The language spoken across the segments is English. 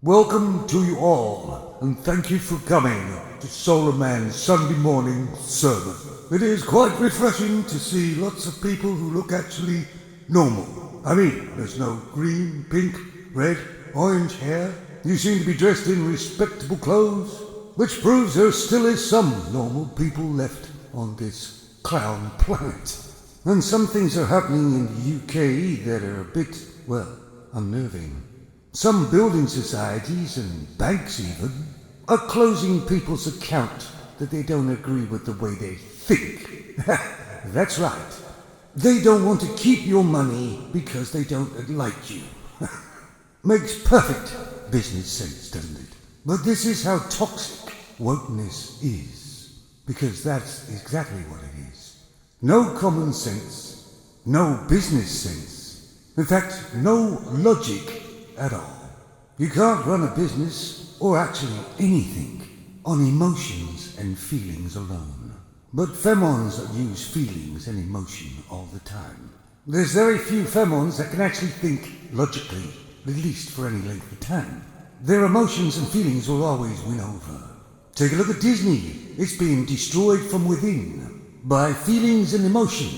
Welcome to you all, and thank you for coming to SoloMans Sunday morning sermon. It is quite refreshing to see lots of people who look actually normal. I mean, there's no green, pink, red, orange hair. You seem to be dressed in respectable clothes, which proves there still is some normal people left on this clown planet. And some things are happening in the UK that are a bit, unnerving. Some building societies and banks even are closing people's account that they don't agree with the way they think. That's right. They don't want to keep your money because they don't like you. Makes perfect business sense, doesn't it? But this is how toxic wokeness is. Because that's exactly what it is. No common sense, no business sense. In fact, no logic at all. You can't run a business, or actually anything, on emotions and feelings alone. But femons use feelings and emotion all the time. There's very few femons that can actually think logically, at least for any length of time. Their emotions and feelings will always win over. Take a look at Disney. It's being destroyed from within by feelings and emotion,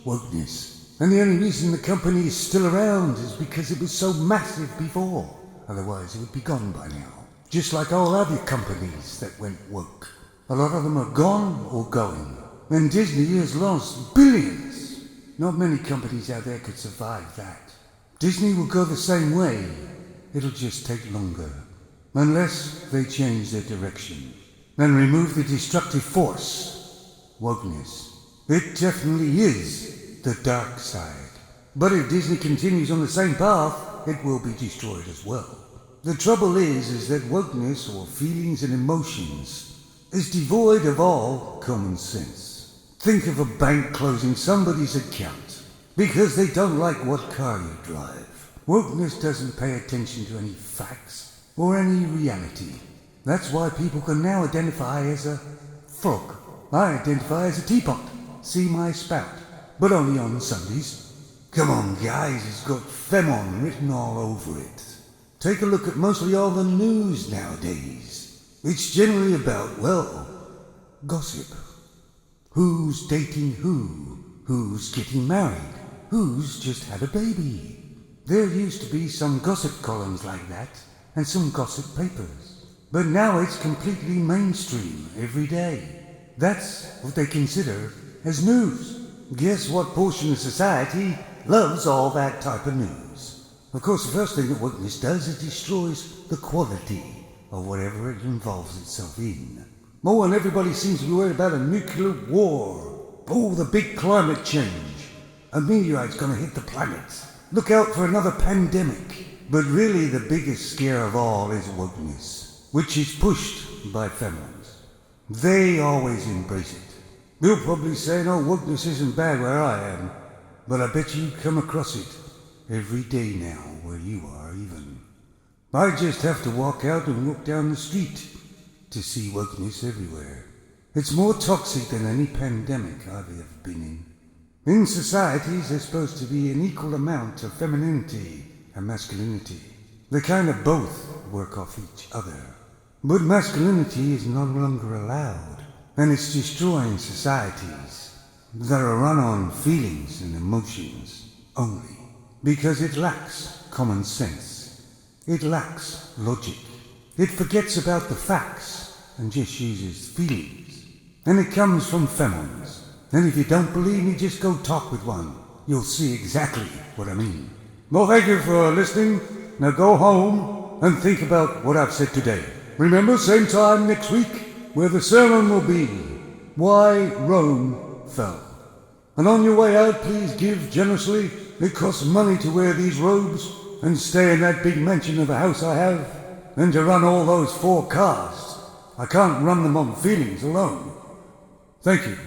wokeness. And the only reason the company is still around is because it was so massive before. Otherwise it would be gone by now. Just like all other companies that went woke. A lot of them are gone or going. And Disney has lost billions. Not many companies out there could survive that. Disney will go the same way. It'll just take longer. Unless they change their direction and remove the destructive force, wokeness. It definitely is the dark side. But if Disney continues on the same path, it will be destroyed as well. The trouble is that wokeness, or feelings and emotions, is devoid of all common sense. Think of a bank closing somebody's account because they don't like what car you drive. Wokeness doesn't pay attention to any facts or any reality. That's why people can now identify as a frog. I identify as a teapot. See my spout, but only on Sundays. Come on guys, it's got femon written all over it. Take a look at mostly all the news nowadays. It's generally about, gossip. Who's dating who? Who's getting married? Who's just had a baby? There used to be some gossip columns like that, and some gossip papers. But now it's completely mainstream every day. That's what they consider as news. Guess what portion of society loves all that type of news? Of course, the first thing that wokeness does is destroys the quality of whatever it involves itself in. Oh, and everybody seems to be worried about a nuclear war. Oh, the big climate change. A meteorite's gonna hit the planet. Look out for another pandemic. But really the biggest scare of all is wokeness, which is pushed by femons. They always embrace it. You'll probably say, no, wokeness isn't bad where I am. But I bet you come across it every day now, where you are even. I just have to walk out and walk down the street to see wokeness everywhere. It's more toxic than any pandemic I've ever been in. In societies, there's supposed to be an equal amount of femininity and masculinity. They kind of both work off each other. But masculinity is no longer allowed, and it's destroying societies that are run on feelings and emotions only, because it lacks common sense. It lacks logic. It forgets about the facts and just uses feelings. And it comes from femons. And if you don't believe me, just go talk with one. You'll see exactly what I mean. Well, thank you for listening. Now go home and think about what I've said today. Remember, same time next week, where the sermon will be Why Rome Fell. And on your way out, please give generously. It costs money to wear these robes and stay in that big mansion of a house I have, and to run all those 4 cars. I can't run them on feelings alone. Thank you.